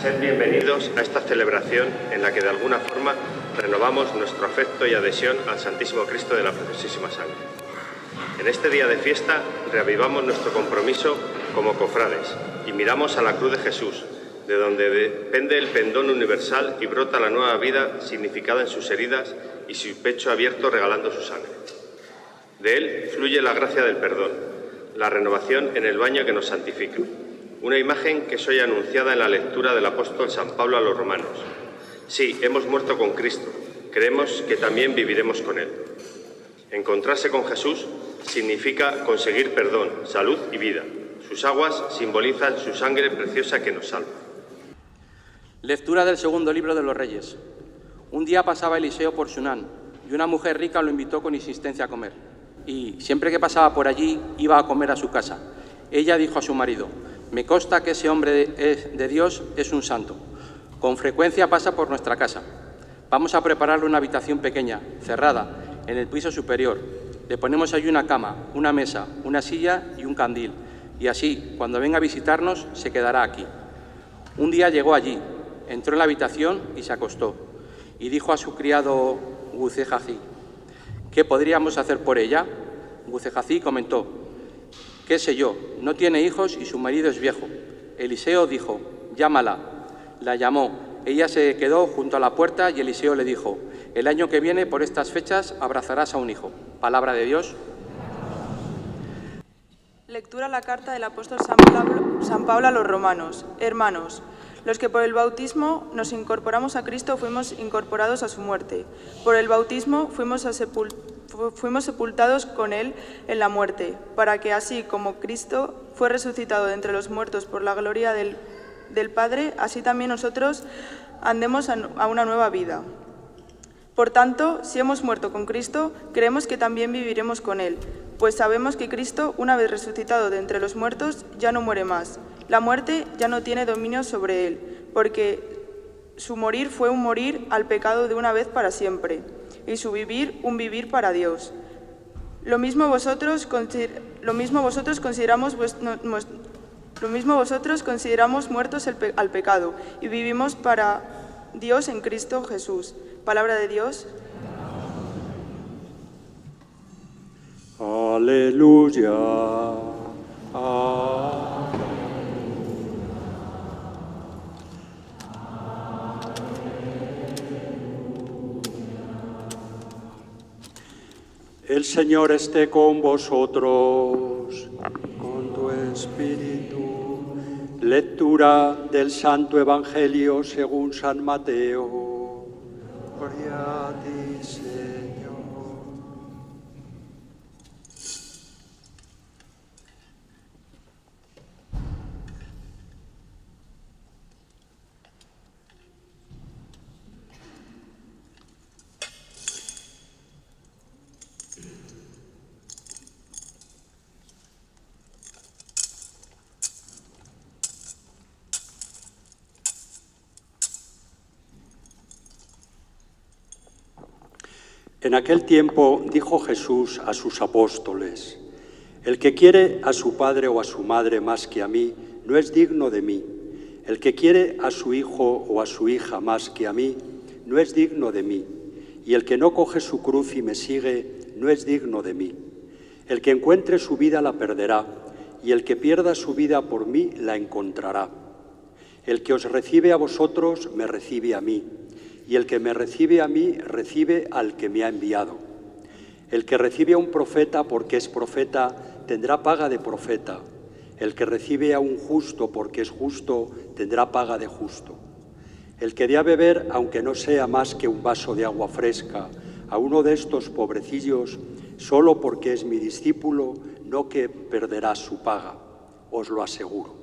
Sed bienvenidos a esta celebración en la que de alguna forma renovamos nuestro afecto y adhesión al Santísimo Cristo de la Preciosísima Sangre. En este día de fiesta reavivamos nuestro compromiso como cofrades y miramos a la cruz de Jesús, de donde depende el pendón universal y brota la nueva vida significada en sus heridas y su pecho abierto regalando su sangre. De él fluye la gracia del perdón, la renovación en el baño que nos santifica. Una imagen que es hoy anunciada en la lectura del apóstol San Pablo a los romanos. Sí, hemos muerto con Cristo, creemos que también viviremos con Él. Encontrarse con Jesús significa conseguir perdón, salud y vida. Sus aguas simbolizan su sangre preciosa que nos salva. Lectura del segundo libro de los Reyes. Un día pasaba Eliseo por Sunán y una mujer rica lo invitó con insistencia a comer. Y siempre que pasaba por allí iba a comer a su casa. Ella dijo a su marido: «Me consta que ese hombre de Dios es un santo. Con frecuencia pasa por nuestra casa. Vamos a prepararle una habitación pequeña, cerrada, en el piso superior. Le ponemos allí una cama, una mesa, una silla y un candil. Y así, cuando venga a visitarnos, se quedará aquí». Un día llegó allí, entró en la habitación y se acostó. Y dijo a su criado Gehazi: «¿Qué podríamos hacer por ella?». Gehazi comentó: «¿Qué sé yo? No tiene hijos y su marido es viejo». Eliseo dijo: «Llámala». La llamó. Ella se quedó junto a la puerta y Eliseo le dijo: «El año que viene, por estas fechas, abrazarás a un hijo». Palabra de Dios. Lectura la carta del apóstol San Pablo a los romanos. Hermanos, los que por el bautismo nos incorporamos a Cristo fuimos incorporados a su muerte. Por el bautismo fuimos sepultados con Él en la muerte, para que así como Cristo fue resucitado de entre los muertos por la gloria del Padre, así también nosotros andemos a una nueva vida. Por tanto, si hemos muerto con Cristo, creemos que también viviremos con Él, pues sabemos que Cristo, una vez resucitado de entre los muertos, ya no muere más. La muerte ya no tiene dominio sobre Él, porque su morir fue un morir al pecado de una vez para siempre, y su vivir un vivir para Dios. Lo mismo vosotros consideramos muertos al pecado, y vivimos para Dios en Cristo Jesús. Palabra de Dios. Aleluya. Amén. El Señor esté con vosotros, con tu espíritu. Lectura del Santo Evangelio según San Mateo. Gloria a ti, Señor. En aquel tiempo dijo Jesús a sus apóstoles: «El que quiere a su padre o a su madre más que a mí, no es digno de mí. El que quiere a su hijo o a su hija más que a mí, no es digno de mí. Y el que no coge su cruz y me sigue, no es digno de mí. El que encuentre su vida la perderá, y el que pierda su vida por mí la encontrará. El que os recibe a vosotros, me recibe a mí. Y el que me recibe a mí, recibe al que me ha enviado. El que recibe a un profeta porque es profeta, tendrá paga de profeta. El que recibe a un justo porque es justo, tendrá paga de justo. El que dé a beber, aunque no sea más que un vaso de agua fresca, a uno de estos pobrecillos, solo porque es mi discípulo, no que perderá su paga, os lo aseguro».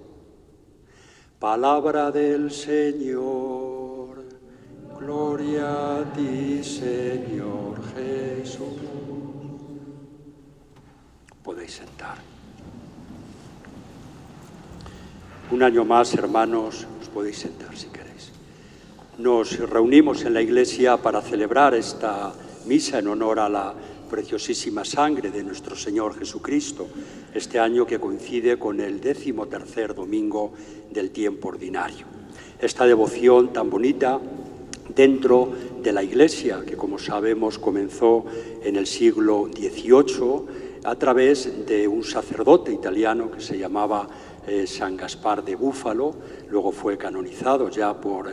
Palabra del Señor. Gloria a ti, Señor Jesús. Podéis sentar. Un año más, hermanos, os podéis sentar si queréis. Nos reunimos en la Iglesia para celebrar esta misa en honor a la preciosísima sangre de nuestro Señor Jesucristo, este año que coincide con el 13º domingo del tiempo ordinario. esta devoción tan bonita dentro de la Iglesia, que como sabemos comenzó en el siglo XVIII a través de un sacerdote italiano que se llamaba San Gaspar de Búfalo. Luego fue canonizado ya por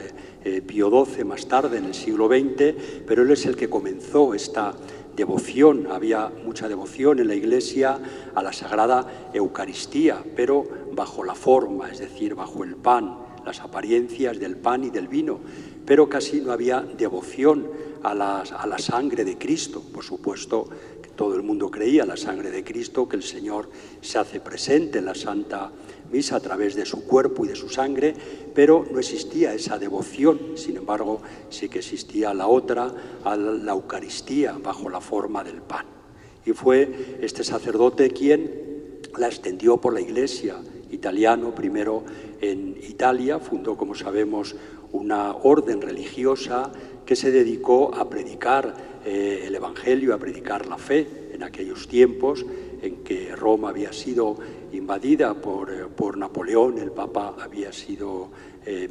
Pío XII más tarde, en el siglo XX, pero él es el que comenzó esta devoción. Había mucha devoción en la Iglesia a la Sagrada Eucaristía, pero bajo la forma, es decir, bajo el pan, las apariencias del pan y del vino, pero casi no había devoción a la sangre de Cristo. Por supuesto que todo el mundo creía la sangre de Cristo, que el Señor se hace presente en la Santa Misa a través de su cuerpo y de su sangre, pero no existía esa devoción. Sin embargo, sí que existía la otra, a la Eucaristía, bajo la forma del pan. Y fue este sacerdote quien la extendió por la Iglesia, italiano, primero en Italia, fundó, como sabemos, una orden religiosa que se dedicó a predicar el Evangelio, a predicar la fe en aquellos tiempos en que Roma había sido invadida por Napoleón. El Papa había sido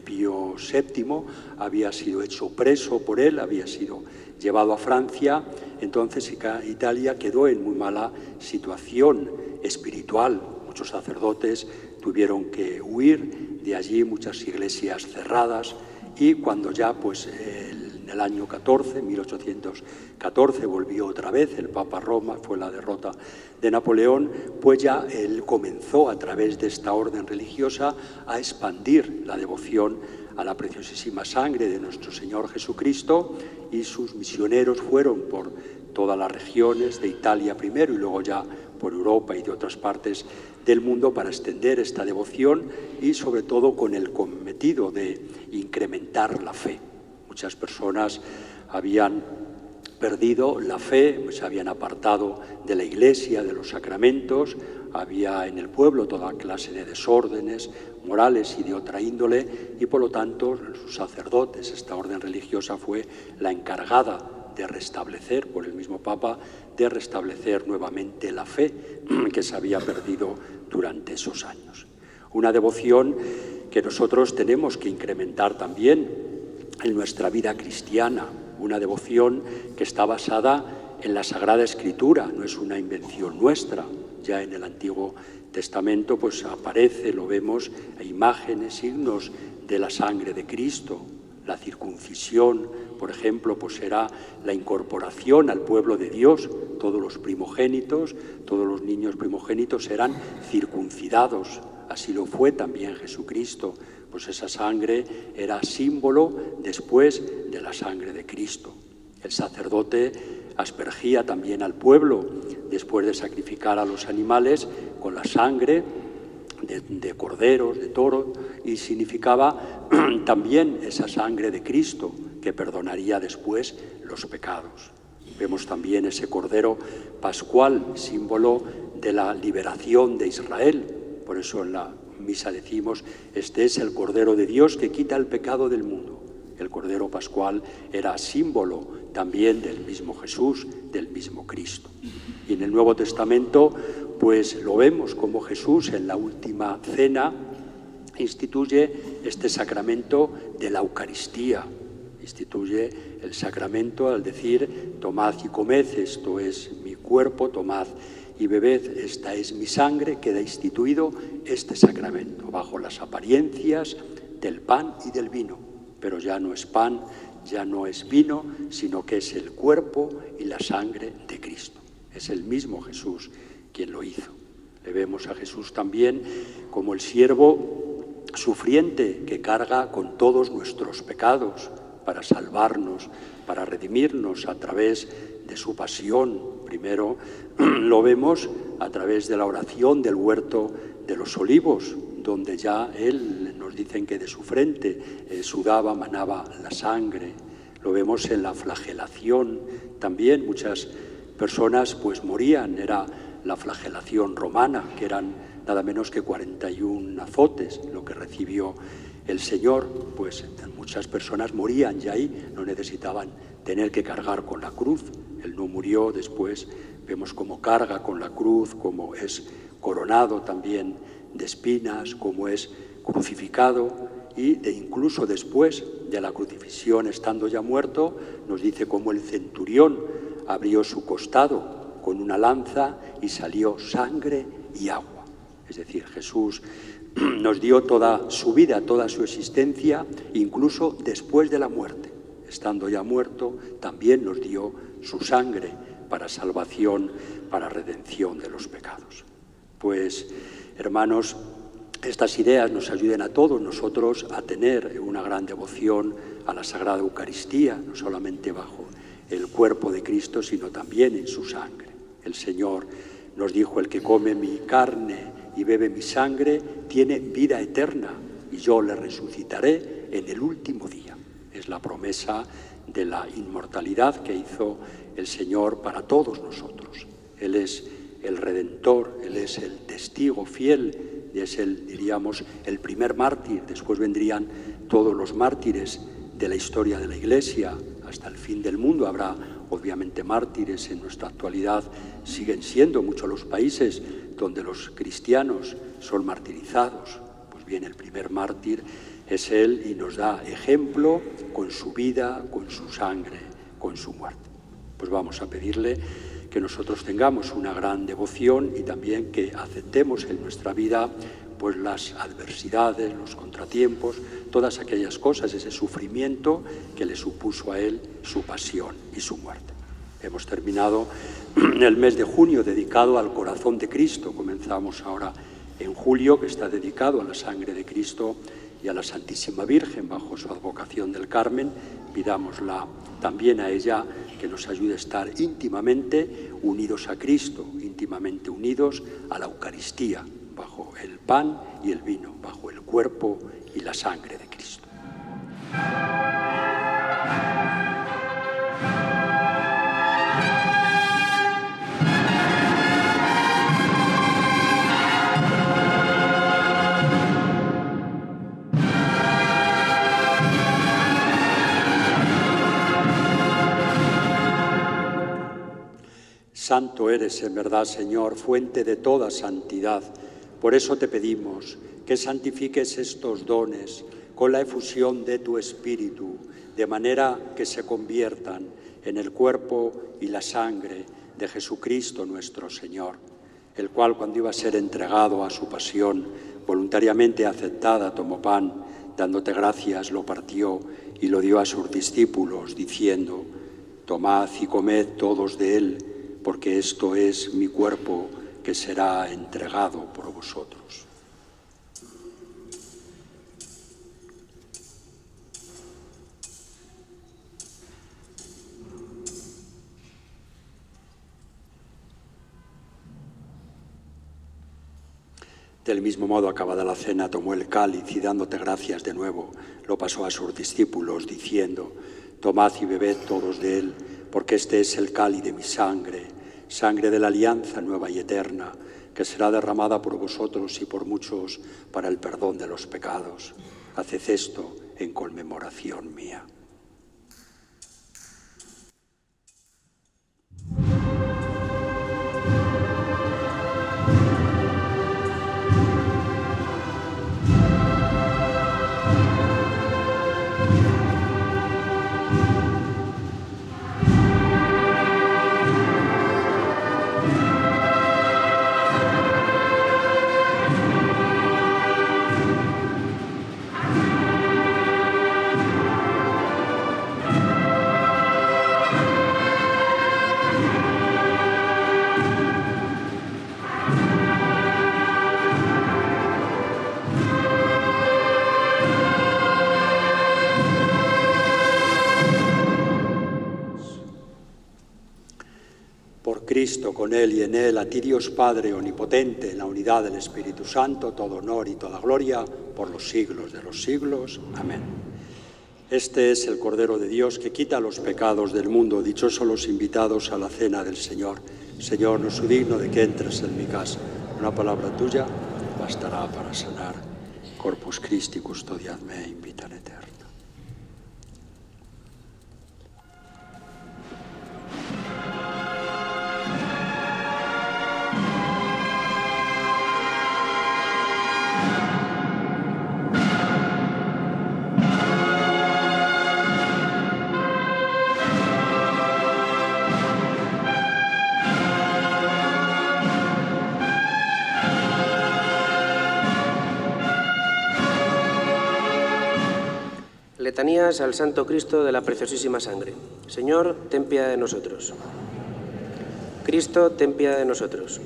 Pío VII, había sido hecho preso por él, había sido llevado a Francia. Entonces Italia quedó en muy mala situación espiritual. Muchos sacerdotes tuvieron que huir de allí, muchas iglesias cerradas, y cuando ya en el año 1814 volvió otra vez el Papa a Roma, fue la derrota de Napoleón, pues ya él comenzó a través de esta orden religiosa a expandir la devoción a la preciosísima sangre de nuestro Señor Jesucristo, y sus misioneros fueron por todas las regiones de Italia primero y luego ya por Europa y de otras partes del mundo para extender esta devoción, y sobre todo con el cometido de incrementar la fe. Muchas personas habían perdido la fe, se habían apartado de la Iglesia, de los sacramentos. Había en el pueblo toda clase de desórdenes morales y de otra índole, y por lo tanto sus sacerdotes, esta orden religiosa fue la encargada de restablecer, por el mismo Papa, de restablecer nuevamente la fe que se había perdido durante esos años. Una devoción que nosotros tenemos que incrementar también en nuestra vida cristiana, una devoción que está basada en la Sagrada Escritura, no es una invención nuestra. Ya en el Antiguo Testamento aparece, lo vemos, imágenes, signos de la sangre de Cristo. La circuncisión, por ejemplo, era la incorporación al pueblo de Dios. Todos los primogénitos, todos los niños primogénitos eran circuncidados. Así lo fue también Jesucristo. Esa sangre era símbolo después de la sangre de Cristo. El sacerdote aspergía también al pueblo después de sacrificar a los animales con la sangre de corderos, de toros, y significaba también esa sangre de Cristo que perdonaría después los pecados. Vemos también ese cordero pascual, símbolo de la liberación de Israel. Por eso en la misa decimos: este es el Cordero de Dios que quita el pecado del mundo. El Cordero Pascual era símbolo también del mismo Jesús, del mismo Cristo. Y en el Nuevo Testamento, lo vemos como Jesús en la última cena instituye este sacramento de la Eucaristía. Instituye el sacramento al decir: tomad y comed, esto es mi cuerpo, tomad y bebed, esta es mi sangre. Queda instituido este sacramento bajo las apariencias del pan y del vino, pero ya no es pan, ya no es vino, sino que es el cuerpo y la sangre de Cristo. Es el mismo Jesús quien lo hizo. Le vemos a Jesús también como el siervo sufriente que carga con todos nuestros pecados para salvarnos, para redimirnos a través de su pasión. Primero lo vemos a través de la oración del huerto de los olivos, donde ya él, nos dicen que de su frente sudaba, manaba la sangre. Lo vemos en la flagelación también. Muchas personas morían, era la flagelación romana, que eran nada menos que 41 azotes lo que recibió el Señor. Muchas personas morían y ahí no necesitaban tener que cargar con la cruz. Él no murió. Después vemos cómo carga con la cruz, cómo es coronado también de espinas, cómo es crucificado, y incluso después de la crucifixión, estando ya muerto, nos dice cómo el centurión abrió su costado con una lanza y salió sangre y agua. Es decir, Jesús nos dio toda su vida, toda su existencia, incluso después de la muerte. Estando ya muerto, también nos dio su sangre para salvación, para redención de los pecados. Pues, hermanos, estas ideas nos ayuden a todos nosotros a tener una gran devoción a la Sagrada Eucaristía, no solamente bajo el cuerpo de Cristo, sino también en su sangre. El Señor nos dijo: el que come mi carne y bebe mi sangre tiene vida eterna, y yo le resucitaré en el último día. Es la promesa de la inmortalidad que hizo el Señor para todos nosotros. Él es el Redentor, Él es el testigo fiel, es diríamos, el primer mártir. Después vendrían todos los mártires de la historia de la Iglesia. Hasta el fin del mundo habrá, obviamente, mártires. En nuestra actualidad siguen siendo muchos los países donde los cristianos son martirizados. Pues bien, el primer mártir es Él, y nos da ejemplo con su vida, con su sangre, con su muerte. Pues vamos a pedirle que nosotros tengamos una gran devoción y también que aceptemos en nuestra vida pues las adversidades, los contratiempos, todas aquellas cosas, ese sufrimiento que le supuso a Él su pasión y su muerte. Hemos terminado el mes de junio dedicado al corazón de Cristo. Comenzamos ahora en julio, que está dedicado a la sangre de Cristo y a la Santísima Virgen bajo su advocación del Carmen. Pidámosla también a ella que nos ayude a estar íntimamente unidos a Cristo, íntimamente unidos a la Eucaristía, bajo el pan y el vino, bajo el cuerpo y la sangre de Cristo. Santo eres en verdad, Señor, fuente de toda santidad. Por eso te pedimos que santifiques estos dones con la efusión de tu Espíritu, de manera que se conviertan en el cuerpo y la sangre de Jesucristo nuestro Señor, el cual, cuando iba a ser entregado a su pasión, voluntariamente aceptada, tomó pan, dándote gracias, lo partió y lo dio a sus discípulos, diciendo: tomad y comed todos de él, porque esto es mi cuerpo que será entregado por vosotros. Del mismo modo, acabada la cena, tomó el cáliz y, dándote gracias de nuevo, lo pasó a sus discípulos, diciendo: tomad y bebed todos de él, porque este es el cáliz de mi sangre, sangre de la alianza nueva y eterna, que será derramada por vosotros y por muchos para el perdón de los pecados. Haced esto en conmemoración mía. Cristo, con Él y en Él, a ti Dios Padre omnipotente, en la unidad del Espíritu Santo, todo honor y toda gloria por los siglos de los siglos. Amén. Este es el Cordero de Dios que quita los pecados del mundo. Dichosos los invitados a la cena del Señor. Señor, no soy digno de que entres en mi casa. Una palabra tuya bastará para sanar. Corpus Christi custodiadme in vita eterna. Letanías al Santo Cristo de la Preciosísima Sangre. Señor, ten piedad de nosotros. Cristo, ten piedad de nosotros.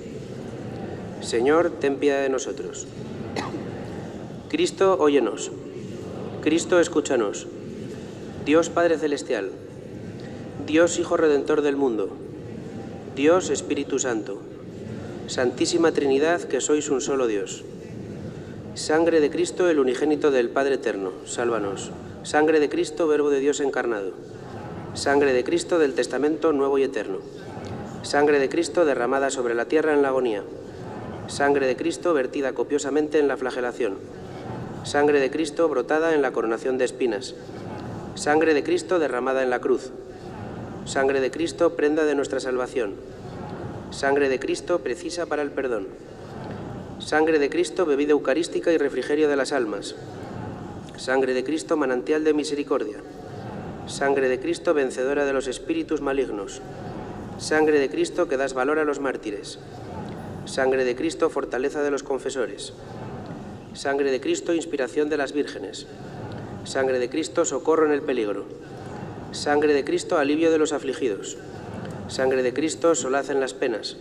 Señor, ten piedad de nosotros. Cristo, óyenos. Cristo, escúchanos. Dios Padre Celestial, Dios Hijo Redentor del mundo, Dios Espíritu Santo, Santísima Trinidad, que sois un solo Dios. Sangre de Cristo, el unigénito del Padre Eterno, sálvanos. Sangre de Cristo, Verbo de Dios encarnado. Sangre de Cristo del Testamento nuevo y eterno. Sangre de Cristo derramada sobre la tierra en la agonía. Sangre de Cristo vertida copiosamente en la flagelación. Sangre de Cristo brotada en la coronación de espinas. Sangre de Cristo derramada en la cruz. Sangre de Cristo prenda de nuestra salvación. Sangre de Cristo precisa para el perdón. Sangre de Cristo bebida eucarística y refrigerio de las almas. Sangre de Cristo manantial de misericordia. Sangre de Cristo vencedora de los espíritus malignos. Sangre de Cristo que das valor a los mártires. Sangre de Cristo fortaleza de los confesores. Sangre de Cristo inspiración de las vírgenes. Sangre de Cristo socorro en el peligro. Sangre de Cristo alivio de los afligidos. Sangre de Cristo solaz en las penas.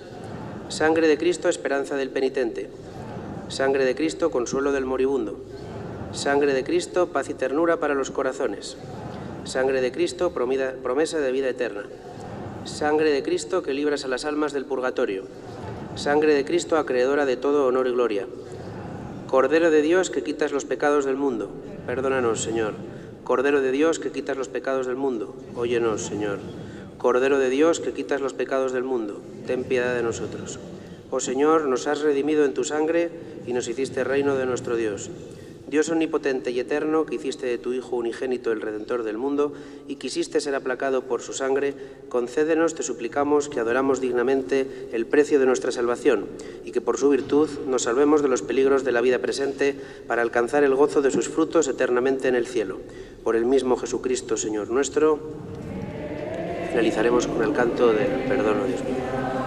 Sangre de Cristo esperanza del penitente. Sangre de Cristo consuelo del moribundo. Sangre de Cristo paz y ternura para los corazones. Sangre de Cristo promesa de vida eterna. Sangre de Cristo que libras a las almas del purgatorio. Sangre de Cristo acreedora de todo honor y gloria. Cordero de Dios que quitas los pecados del mundo, perdónanos, Señor. Cordero de Dios que quitas los pecados del mundo, óyenos, Señor. Cordero de Dios que quitas los pecados del mundo, ten piedad de nosotros. Oh Señor, nos has redimido en tu sangre y nos hiciste reino de nuestro Dios. Dios omnipotente y eterno, que hiciste de tu Hijo unigénito el Redentor del mundo y quisiste ser aplacado por su sangre, concédenos, te suplicamos, que adoramos dignamente el precio de nuestra salvación y que por su virtud nos salvemos de los peligros de la vida presente para alcanzar el gozo de sus frutos eternamente en el cielo. Por el mismo Jesucristo, Señor nuestro. Finalizaremos con el canto del perdón, oh Dios mío.